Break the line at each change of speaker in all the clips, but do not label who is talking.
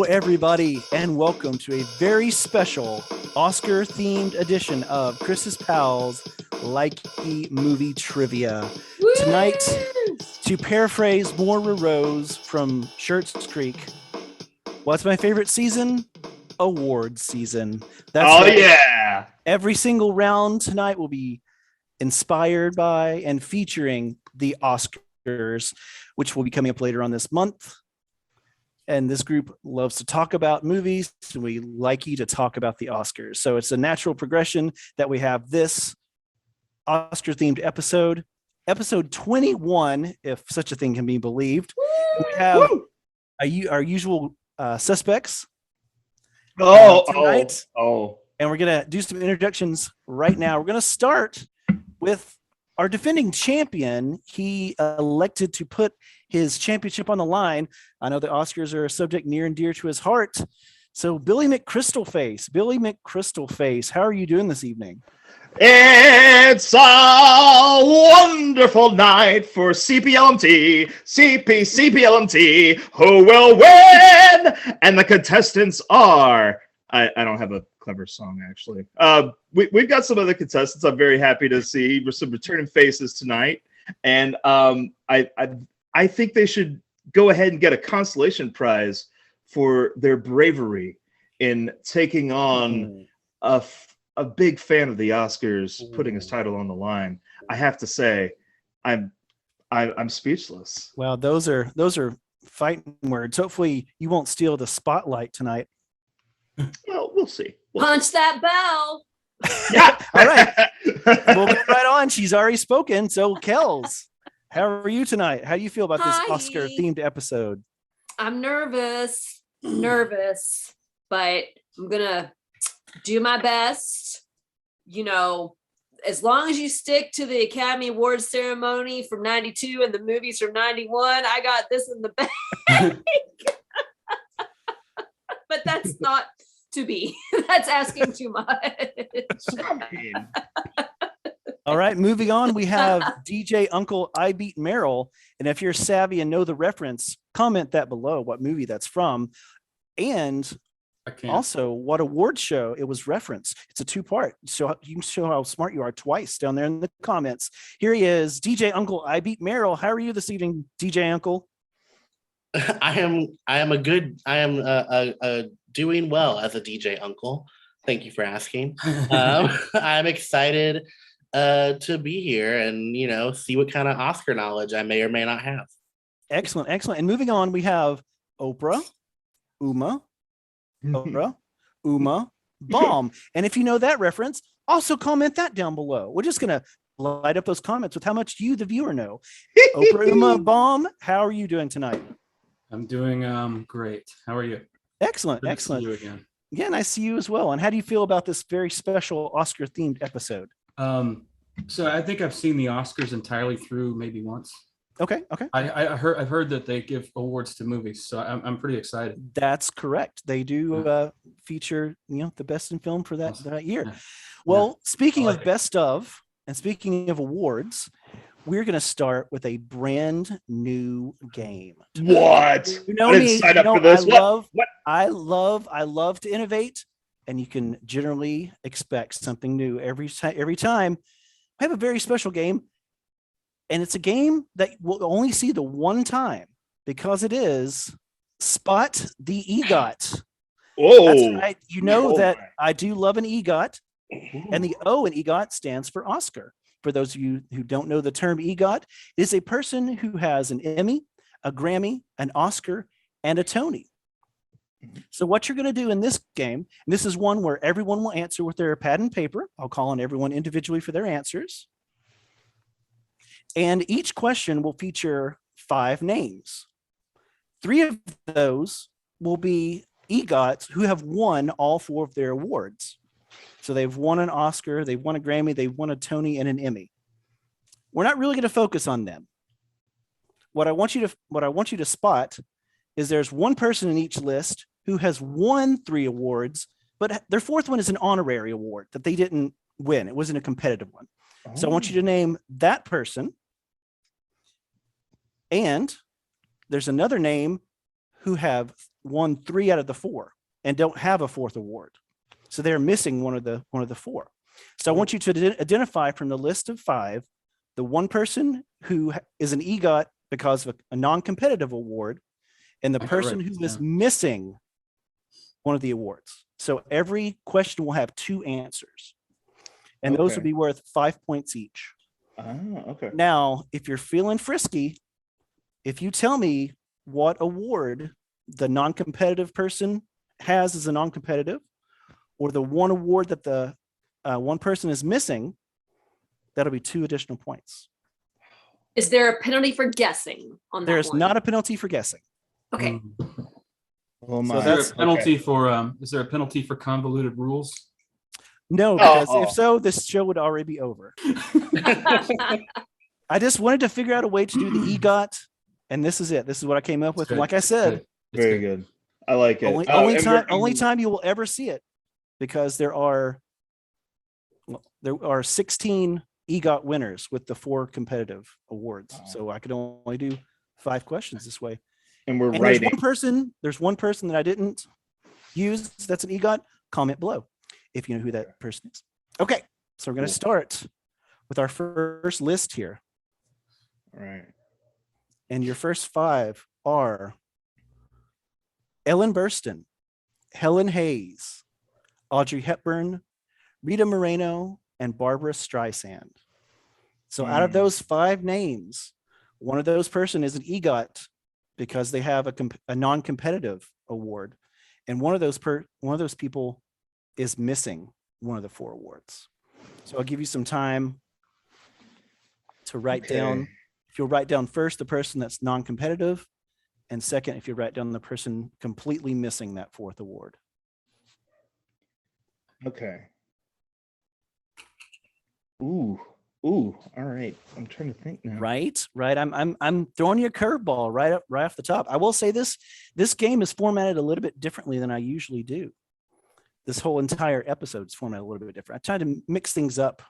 everybody, and welcome to a very special Oscar-themed edition of Chris's Pals Likey Movie Trivia.
Woo!
Tonight, to paraphrase Maura Rose from Schitt's Creek, what's my favorite season? Awards season.
That's right. Yeah.
Every single round tonight will be inspired by and featuring the Oscars, which will be coming up later on this month. And this group loves to talk about movies, and we like you to talk about the Oscars. So it's a natural progression that we have this Oscar-themed episode 21, if such a thing can be believed. We have our usual suspects tonight. And we're going to do some introductions right now. We're going to start with our defending champion. He elected to put his championship on the line. I know the Oscars are a subject near and dear to his heart. So Billy McCrystalface, how are you doing this evening?
It's a wonderful night for CPLMT, who will win? And the contestants are, I don't have a clever song, actually. We've got some other contestants I'm very happy to see. With some returning faces tonight. And I think they should go ahead and get a consolation prize for their bravery in taking on a big fan of the Oscars, putting his title on the line. I have to say, I'm speechless.
Well, those are fighting words. Hopefully, you won't steal the spotlight tonight.
Well, we'll see.
Punch that bell.
Yeah.
All right. We'll go right on. She's already spoken. So, Kels, how are you tonight? How do you feel about this Oscar-themed episode?
I'm nervous, but I'm going to do my best. You know, as long as you stick to the Academy Awards ceremony from 92 and the movies from 91, I got this in the bag. But that's not to be. That's asking too much.
All right, moving on, we have DJ Uncle I Beat Meryl. And if you're savvy and know the reference, comment that below what movie that's from. And also what award show it was referenced. It's a two-part. So you can show how smart you are twice down there in the comments. Here he is, DJ Uncle I Beat Meryl. How are you this evening, DJ Uncle?
I am doing well as a DJ Uncle. Thank you for asking. I'm excited to be here and, see what kind of Oscar knowledge I may or may not have.
Excellent. And moving on, we have Oprah, Uma, Bomb. And if you know that reference, also comment that down below. We're just going to light up those comments with how much you, the viewer, know. Oprah, Uma, Bomb, how are you doing tonight?
I'm doing great. How are you?
Excellent.
Good to see you again.
Yeah, nice to see you as well. And how do you feel about this very special Oscar-themed episode?
So I think I've seen the Oscars entirely through maybe once.
Okay.
I've heard that they give awards to movies, so I'm pretty excited.
That's correct. They do feature, the best in film for that year.
Yeah.
Well, speaking of best of, and speaking of awards, we're going to start with a brand new game.
What?
You know
I didn't
me.
sign up for this. What?
I love to innovate, and you can generally expect something new every time. I have a very special game, and it's a game that we'll only see the one time because it is Spot the EGOT.
Oh,
that's right. You know that I do love an EGOT, and the O in EGOT stands for Oscar. For those of you who don't know the term EGOT, it is a person who has an Emmy, a Grammy, an Oscar, and a Tony. So what you're going to do in this game, and this is one where everyone will answer with their pad and paper. I'll call on everyone individually for their answers. And each question will feature 5 names. 3 of those will be EGOTs who have won all 4 of their awards. So they've won an Oscar, they've won a Grammy, they've won a Tony and an Emmy. We're not really going to focus on them. What I want you to spot is there's one person in each list who has won 3 awards, but their 4th one is an honorary award that they didn't win. It wasn't a competitive one. So I want you to name that person. And there's another name who have won 3 out of the 4 and don't have a 4th award. So they're missing one of the 4. So I want you to identify from the list of 5 the one person who is an EGOT because of a non-competitive award and the
I can
person
write
who
this
is
down.
missing one of the awards. So every question will have 2 answers. And those will
Okay.
be worth 5 points each.
Okay.
Now, if you're feeling frisky, if you tell me what award the non-competitive person has as a non-competitive, or the one award that the one person is missing, that'll be 2 additional points.
Is there a penalty for guessing on that
There's
one?
not a penalty for guessing.
Okay.
Oh
So
Is there
that's
a penalty for is there a penalty for convoluted rules?
No, because
Oh.
if so, this show would already be over. I just wanted to figure out a way to do the EGOT, and this is it. This is what I came up with. And like I said,
It's
Very good. I like it.
only time you will ever see it, because there are 16 EGOT winners with the 4 competitive awards.
Wow.
So I could only do 5 questions this way.
And we're
And there's
writing.
one person that I didn't use that's an EGOT. Comment below if you know who that person is. Okay, so we're going to
Cool.
start with our first list here.
All right.
And your first 5 are Ellen Burstyn, Helen Hayes, Audrey Hepburn, Rita Moreno, and Barbara Streisand. So out of those 5 names, one of those person is an EGOT because they have a non-competitive award, and one of those people is missing one of the 4 awards. So I'll give you some time to write down.
Okay.
If you'll write down first the person that's non-competitive, and second, if you write down the person completely missing that 4th award.
Okay. Ooh. All right. I'm trying to think now.
Right. I'm throwing you a curveball right off the top. I will say this game is formatted a little bit differently than I usually do. This whole entire episode is formatted a little bit different. I tried to mix things up.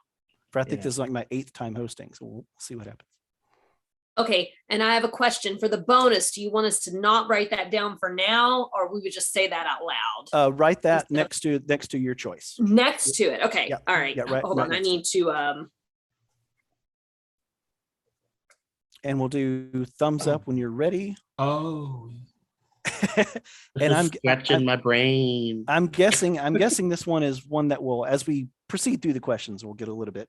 I think this is like my 8th time hosting, so we'll see what happens.
Okay, and I have a question for the bonus. Do you want us to not write that down for now, or we would just say that out loud?
Write that next to your choice.
Next to it. Okay.
Yeah,
All right.
yeah, right-
Hold
right
on. I
next to
need to
And we'll do thumbs up when you're ready.
Oh,
And I'm
scratching my brain.
I'm guessing this one is one that will, as we proceed through the questions, we'll get a little bit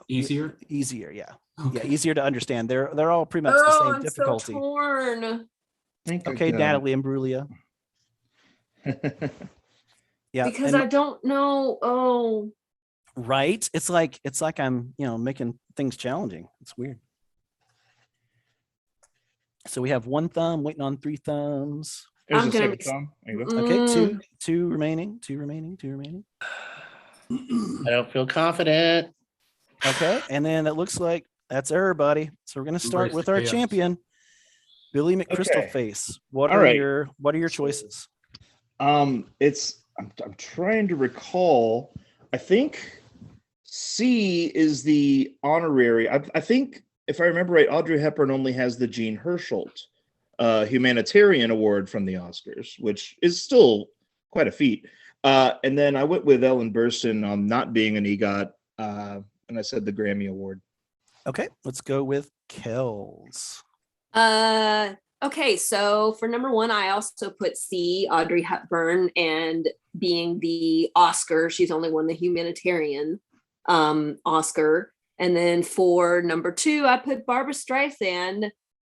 easier.
easier. Yeah.
Okay.
Yeah, easier to understand. They're all pretty much the same
I'm
difficulty.
so torn.
I think I
Okay,
got
Natalie Imbruglia.
it.
Yeah.
Because
and-
I don't know. Oh,
right. It's like I'm, making things challenging. It's weird. So we have 1 thumb waiting on 3 thumbs.
There's
I'm
a
gonna
second thumb. There you go.
Okay, two remaining.
I don't feel confident.
Okay, and then it looks like that's everybody. So we're going to start
Embrace
with
the
our
chaos.
champion, Billy McCrystal
Okay.
Face. What
All
are
right.
your choices?
I'm trying to recall. I think C is the honorary. I think if I remember right, Audrey Hepburn only has the Jean Herschelt humanitarian award from the Oscars, which is still quite a feat. And then I went with Ellen Burstyn on not being an EGOT, and I said the Grammy Award.
Okay, let's go with Kells.
Okay, so for number 1, I also put C, Audrey Hepburn, and being the Oscar, she's only won the humanitarian Oscar. And then for number 2, I put Barbara Streisand,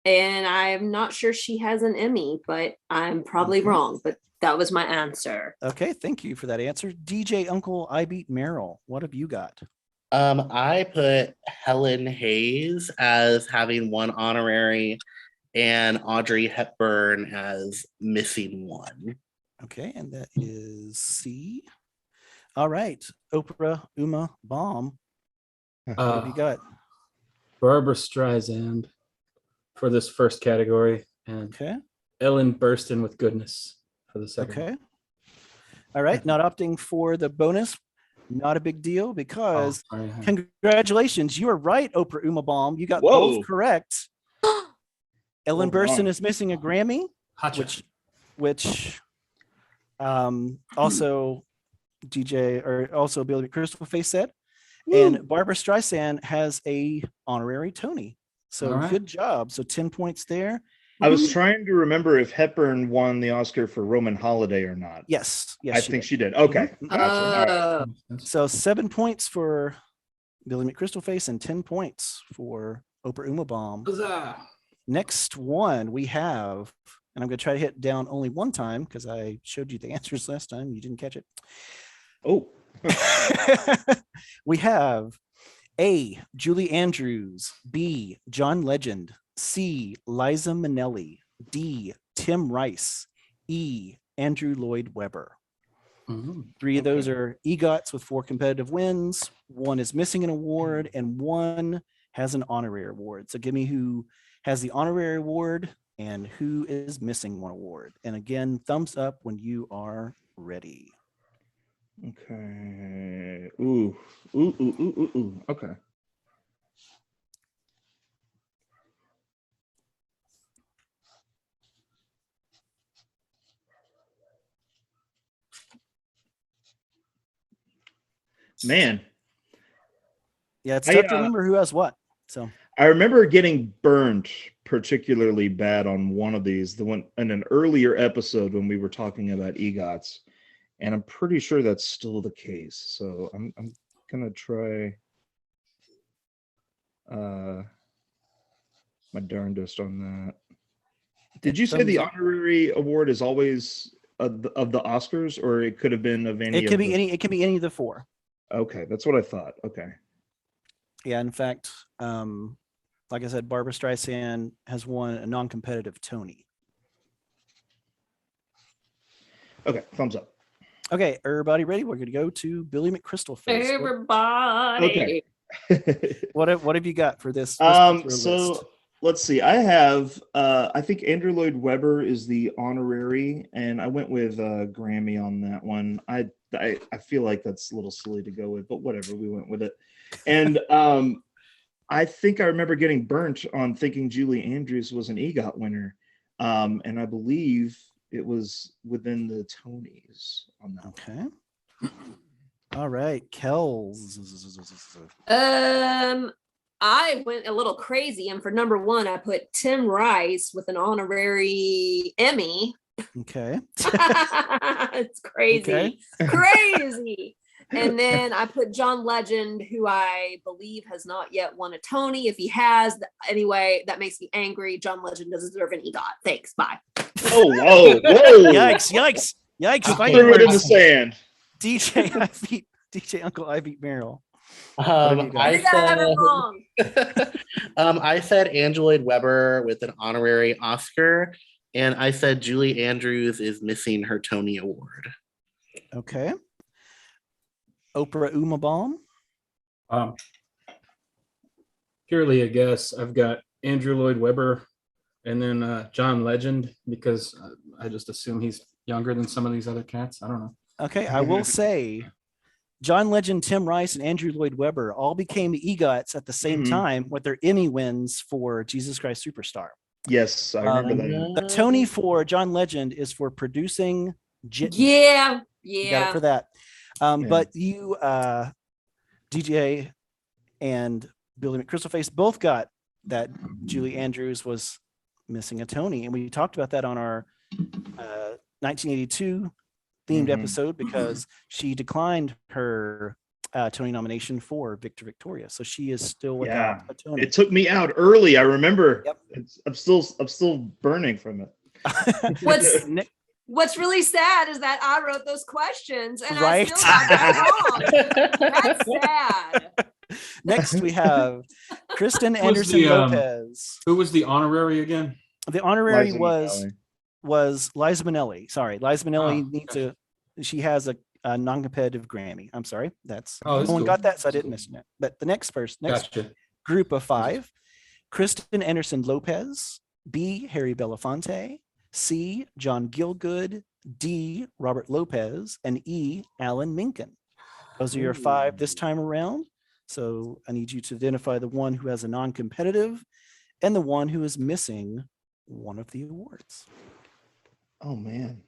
and I'm not sure she has an Emmy, but I'm probably wrong. But that was my answer.
Okay, thank you for that answer. DJ Uncle I Beat Merrill. What have you got?
I put Helen Hayes as having 1 honorary and Audrey Hepburn as missing 1.
Okay, and that is C. All right, Oprah Uma Baum. What have you got?
Barbara Streisand for this first category, and
Okay.
Ellen Burstyn with Goodness for the second.
Okay. All right. Not opting for the bonus. Not a big deal because
Sorry.
congratulations. You are right, Oprah Uma Baum. You got
Whoa.
both correct. Ellen
Hold
Burstyn
on.
is missing a Grammy
Hacha.
which also DJ or also Billy Crystalface said. And Barbara Streisand has a honorary Tony. So
All right.
good job. So 10 points there.
I was trying to remember if Hepburn won the Oscar for Roman Holiday or not.
Yes.
I think she did. Okay.
Mhm.
Gotcha. All right.
So 7 points for Billy McCrystalface and 10 points for Oprah Umabaum.
Huzzah.
Next one we have, and I'm going to try to hit down only one time because I showed you the answers last time. You didn't catch it.
Oh.
We have A, Julie Andrews, B, John Legend, C, Liza Minnelli, D, Tim Rice, E, Andrew Lloyd Webber.
Mhm.
3 of those are EGOTs with 4 competitive wins. 1 is missing an award, and 1 has an honorary award. So give me who has the honorary award and who is missing 1 award. And again, thumbs up when you are ready.
Okay. Ooh. Okay. Man,
Yeah, it's
I,
tough to remember who has what. So
I remember getting burned particularly bad on one of these, the one in an earlier episode when we were talking about EGOTs, and I'm pretty sure that's still the case. So I'm gonna try my darndest on that. Did you say the
thumbs up.
honorary award is always of the Oscars, or it could have been of any?
It could be any. It could be any of the 4.
Okay, that's what I thought. Okay.
Yeah, in fact, like I said, Barbara Streisand has won a non-competitive Tony.
Okay, thumbs up.
Okay, everybody ready? We're going to go to Billy McCrystalface.
Everybody.
What have you got for this? Particular
So
list?
let's see. I have I think Andrew Lloyd Webber is the honorary, and I went with Grammy on that one. I feel like that's a little silly to go with, but whatever, we went with it. And I think I remember getting burnt on thinking Julie Andrews was an EGOT winner. And I believe it was within the Tonys on that.
Okay. All right, Kells.
I went a little crazy, and for number 1, I put Tim Rice with an honorary Emmy.
Okay.
It's crazy.
Okay.
Crazy. And then I put John Legend, who I believe has not yet won a Tony. If he has, anyway, that makes me angry. John Legend doesn't deserve an EGOT. Thanks. Bye.
Oh, whoa.
Yikes.
I threw it in the sand.
DJ Uncle I beat Meryl.
I got it wrong.
I said Andrew Lloyd Webber with an honorary Oscar, and I said Julie Andrews is missing her Tony Award.
Okay. Oprah Umabaum.
Purely a guess. I've got Andrew Lloyd Webber and then John Legend, because I just assume he's younger than some of these other cats. I don't know.
Okay, I will say John Legend, Tim Rice, and Andrew Lloyd Webber all became EGOTs at the same time with their Emmy wins for Jesus Christ Superstar.
Yes, I remember that.
The Tony for John Legend is for producing Jitney.
Yeah.
You got it for that. But you, DJ and Billy McCrystalface both got that Julie Andrews was missing a Tony. And we talked about that on our 1982 themed episode, because she declined her Tony nomination for Victor Victoria. So she is still without a Tony.
It took me out early. I remember.
Yep.
I'm still burning from it.
What's really sad is that I wrote those questions and
Right.
I still got that wrong. That's sad.
Next, we have Kristen
Who was
Anderson
the,
Lopez.
Who was the honorary again?
The honorary
Liza
was
Minnelli.
was Liza Minnelli. Sorry, Liza Minnelli
Oh,
needs
gotcha.
she has a non-competitive Grammy. I'm sorry. That's
Oh,
no
that's
one
cool.
got that, so I didn't mention it. But the next
Gotcha.
group of 5, Kristen Anderson Lopez, B, Harry Belafonte, C, John Gielgud, D, Robert Lopez, and E, Alan Menken. Those are your 5 this time around. So I need you to identify the one who has a non-competitive and the one who is missing one of the awards.
Oh man.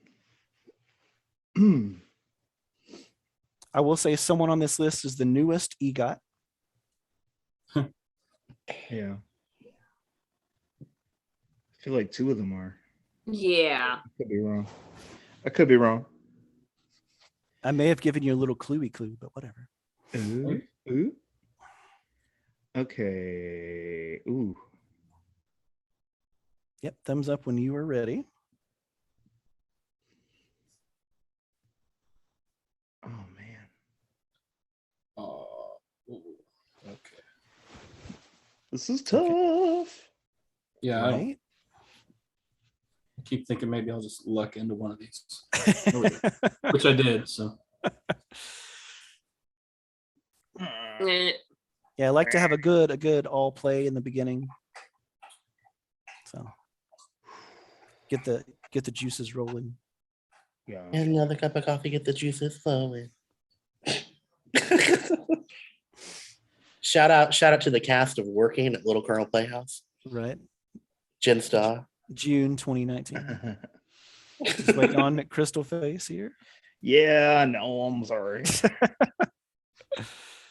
I will say someone on this list is the newest EGOT.
Yeah. I feel like 2 of them are.
Yeah.
I could be wrong. I could be wrong.
I may have given you a little cluey clue, but whatever.
Ooh. Ooh. Okay. Ooh.
Yep, thumbs up when you are ready.
Oh man.
Oh, ooh, okay.
This is
Okay.
tough.
Yeah,
Right?
I keep thinking maybe I'll just luck into one of these, which I did. So
Eh.
Yeah, I like to have a good all play in the beginning. So get the juices rolling.
Yeah.
Another cup of coffee, get the juices flowing. Shout out to the cast of Working at Little Colonel Playhouse.
Right.
Jen Starr.
June 2019. Just waiting on McCrystal face here.
Yeah, no, I'm sorry.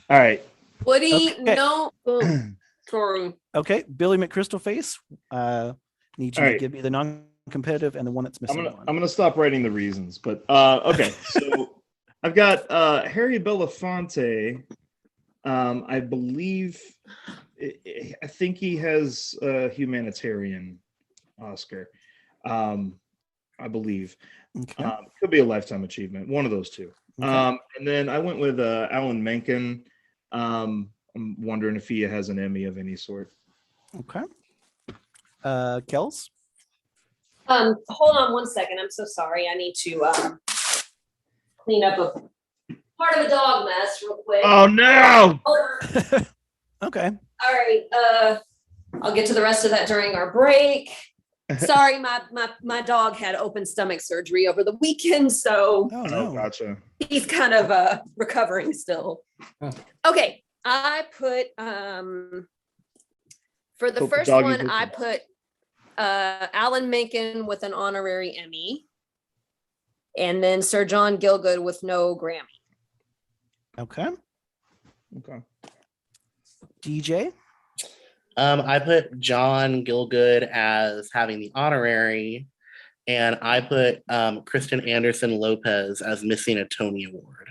All right.
Woody,
Okay.
no. Oh, sorry.
Okay, Billy McCrystal face. Need you
All
to
right.
give me the non-competitive and the one that's
I'm
missing
gonna
one.
stop writing the reasons, but okay. So I've got Harry Belafonte. I believe I think he has a humanitarian Oscar. I believe.
Okay.
Could be a lifetime achievement, one of those two.
Okay.
And then I went with Alan Menken. I'm wondering if he has an Emmy of any sort.
Okay. Kels.
Hold on one second. I'm so sorry. I need to clean up a part of a dog mess real quick.
Oh no!
Okay.
All right. I'll get to the rest of that during our break. Sorry, my dog had open stomach surgery over the weekend, so
Oh
Oh,
no.
gotcha.
he's kind of recovering still.
Oh.
Okay. I put for the
Hope the
first
doggy
one,
hooked
I
it.
put Alan Menken with an honorary Emmy, and then Sir John Gielgud with no Grammy.
Okay.
Okay.
DJ.
I put John Gielgud as having the honorary, and I put Kristen Anderson Lopez as missing a Tony Award.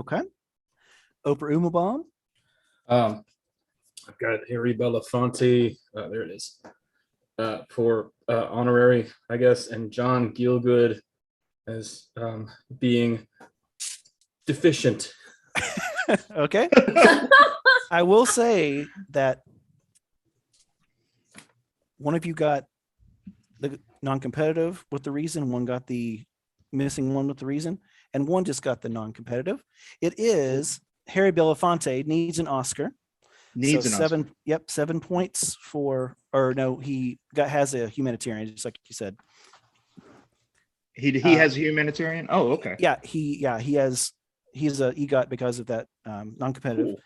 Okay. Oprah Umabaum.
I've got Harry Belafonte. There it is. For honorary, I guess, and John Gielgud as being deficient.
Okay. I will say that one of you got the non-competitive with the reason, one got the missing one with the reason, and one just got the non-competitive. It is Harry Belafonte needs an Oscar.
Needs
So
an Oscar.
7, yep, 7 points for, or no, he has a humanitarian, just like you said.
He has a humanitarian. Oh, okay.
He's a EGOT because of that non-competitive.
Cool.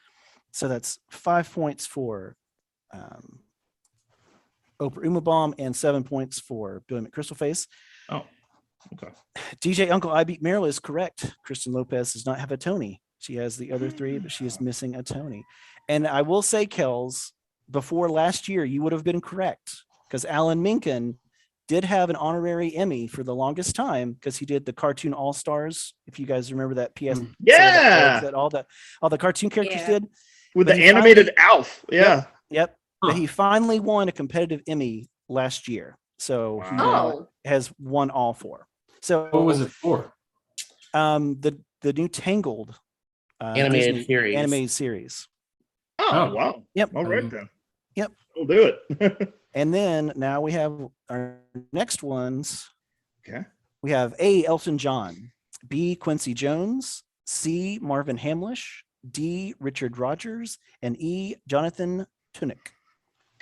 So that's 5 points for Oprah Umabaum and 7 points for Billy McCrystal face.
Oh, okay.
DJ Uncle I Beat Meryl is correct. Kristen Lopez does not have a Tony. She has the other 3, but she is missing a Tony. And I will say, Kels, before last year, you would have been correct because Alan Menken did have an honorary Emmy for the longest time because he did the cartoon All Stars. If you guys remember that PS,
Yeah.
that all the cartoon characters
Yeah.
did
With
But
the
he
animated
finally-
Alf. Yeah.
Yep.
Huh.
But he finally won a competitive Emmy last year. So he now
Oh,
has won all 4. So
What was it for?
the new Tangled
Animated
Disney
series.
animated series.
Oh,
Oh.
wow.
Yep.
All right then.
Yep.
We'll do it.
And then now we have our next ones.
Okay.
We have A. Elton John, B. Quincy Jones, C. Marvin Hamlish, D. Richard Rogers, and E. Jonathan Tunick.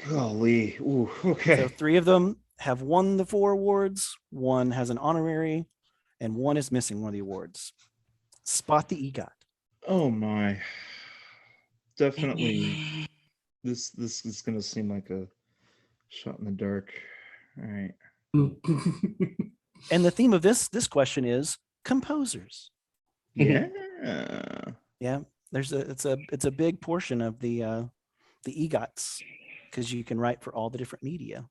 Golly. Ooh, okay.
So 3 of them have won the 4 awards, 1 has an honorary, and 1 is missing one of the awards. Spot the EGOT.
Oh my. Definitely. This is gonna seem like a shot in the dark. All right.
And the theme of this question is composers.
Yeah.
Yeah, it's a big portion of the EGOTs because you can write for all the different media.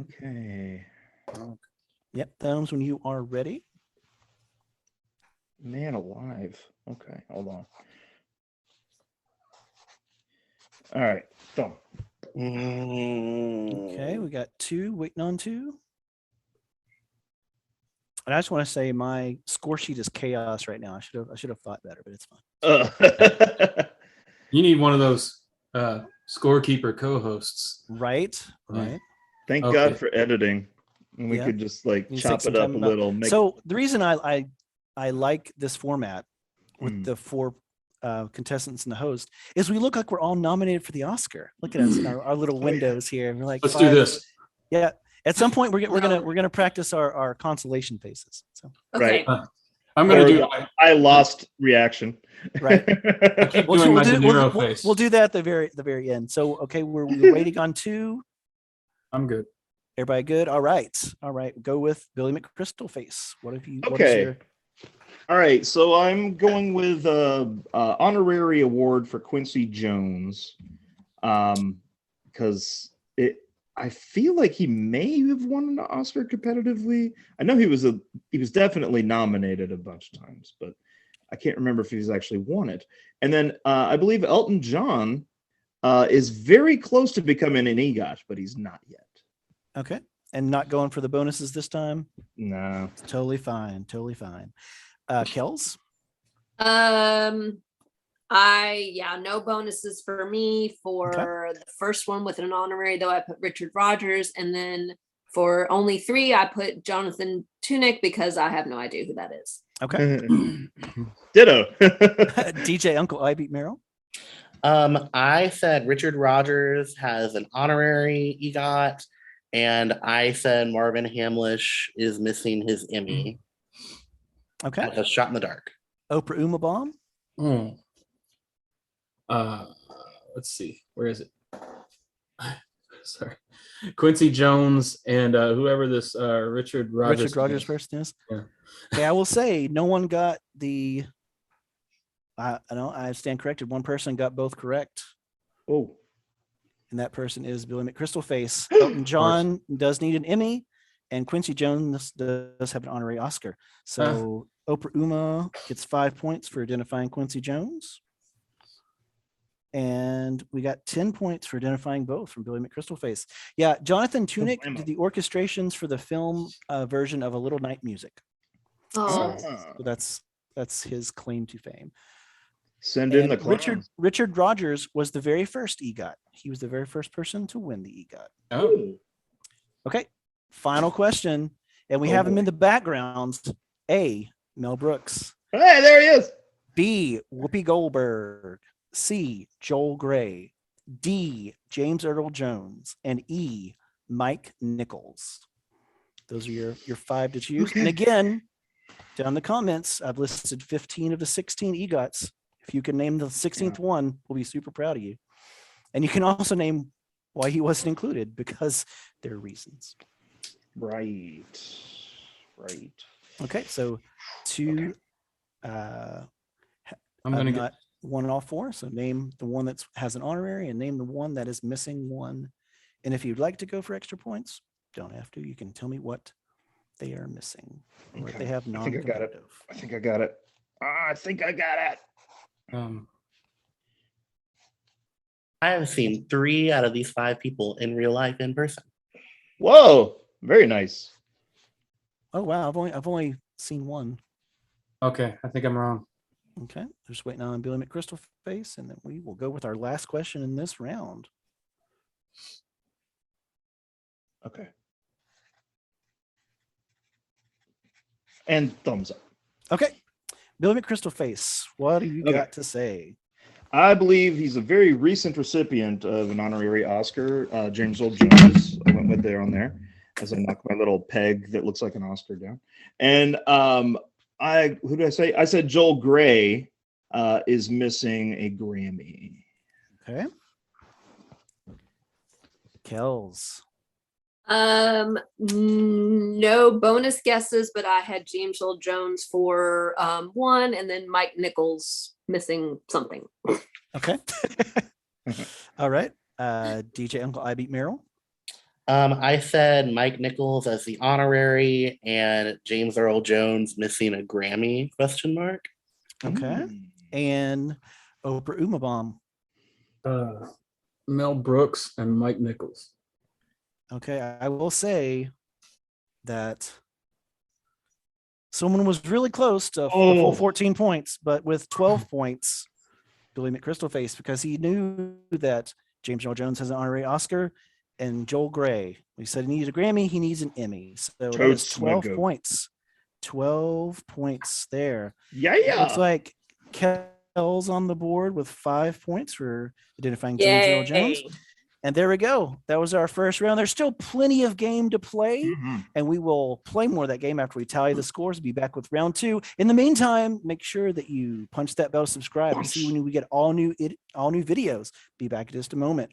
Okay.
Yep, thumbs when you are ready.
Man alive. Okay, hold on. All right, thumb.
Okay, we got 2 waiting on 2. And I just want to say my score sheet is chaos right now. I should have thought better, but it's fine.
You need one of those scorekeeper co-hosts.
Right.
Thank
Okay.
God for editing. And we
Yeah.
could just like
You
chop
take some
it up
time
a
about-
little.
So the reason I like this format with
Mm.
the 4 contestants and the host is we look like we're all nominated for the Oscar. Look at us in our little windows here. We're like,
Let's do this.
Yeah. At some point we're gonna practice our consolation faces. So
Okay.
Right.
I'm gonna
Or
do
the I lost reaction.
Right.
I keep doing my De Niro face.
We'll do that at the very end. So okay, we're rating on 2.
I'm good.
Everybody good? All right. Go with Billy McCrystal face. What have you? What is
Okay.
your?
All right, so I'm going with honorary award for Quincy Jones, because I feel like he may have won an Oscar competitively. I know he was definitely nominated a bunch of times, but I can't remember if he's actually won it. And then I believe Elton John is very close to becoming an EGOT, but he's not yet.
Okay, and not going for the bonuses this time.
No.
It's totally fine. Kels.
No bonuses for me for the first one with an honorary, though I put Richard Rogers, and then for only 3 I put Jonathan Tunick because I have no idea who that is.
Okay.
Ditto.
DJ Uncle I beat Merrill.
I said Richard Rogers has an honorary EGOT, and I said Marvin Hamlish is missing his Emmy.
Okay.
Like a Shot in the Dark.
Oprah Umabaum.
Let's see. Where is it? Sorry. Quincy Jones and whoever this Richard Rogers
person is.
Yeah.
Okay, I will say no one got the. I stand corrected. One person got both correct.
Oh.
And that person is Billy McCrystal face. Elton John does need an Emmy, and Quincy Jones does have an honorary Oscar. So Oprah Uma gets 5 points for identifying Quincy Jones. And we got 10 points for identifying both from Billy McCrystal face. Yeah, Jonathan Tunick did the orchestrations for the film version of A Little Night Music.
Oh,
So that's his claim to fame.
Send in
And
the clowns.
Richard Rogers was the very first EGOT. He was the very first person to win the EGOT.
Oh.
Okay, final question. And we have him in the background. A, Mel Brooks.
Hey, there he is.
B, Whoopi Goldberg. C, Joel Gray. D, James Earl Jones. And E, Mike Nichols. Those are your 5 to choose.
Okay.
And again, down in the comments, I've listed 15 of the 16 EGOTs. If you can name the 16th one, we'll be super proud of you. And you can also name why he wasn't included, because there are reasons.
Right.
Okay, so 2
I'm gonna
not 1 in all 4. So name the one that has an honorary and name the one that is missing 1. And if you'd like to go for extra points, don't have to. You can tell me what they are missing or if they have
I think I got it.
non-competitive.
I think I got it.
I have seen 3 out of these 5 people in real life in person.
Whoa, very nice.
Oh wow, I've only seen 1.
Okay, I think I'm wrong.
Okay, just waiting on Billy McCrystal face, and then we will go with our last question in this round.
Okay. And thumbs up.
Okay, Billy McCrystal face, what do you got to say?
I believe he's a very recent recipient of an honorary Oscar, James Earl Jones. I went with there on there as I knock my little peg that looks like an Oscar down. And who did I say? I said Joel Gray is missing a Grammy.
Okay. Kells.
No bonus guesses, but I had James Earl Jones for one, and then Mike Nichols missing something.
Okay. All right. DJ Uncle I Beat Merrill.
I said Mike Nichols as the honorary and James Earl Jones missing a Grammy question mark.
Okay. And Oprah Umabaum.
Mel Brooks and Mike Nichols.
Okay. I will say that someone was really close to the full 14 points, but with 12 points, Billy McChrystalface, because he knew that James Earl Jones has an honorary Oscar, and Joel Gray, he said he needs a Grammy, he needs an Emmy. So that is 12 points. 12 points there.
Yeah.
Looks like Kel's on the board with 5 points for identifying James Earl Jones. And there we go. That was our first round. There's still plenty of game to play, and we will play more of that game after we tally the scores. Be back with round 2. In the meantime, make sure that you punch that bell to subscribe and see when we get all new videos. Be back in just a moment.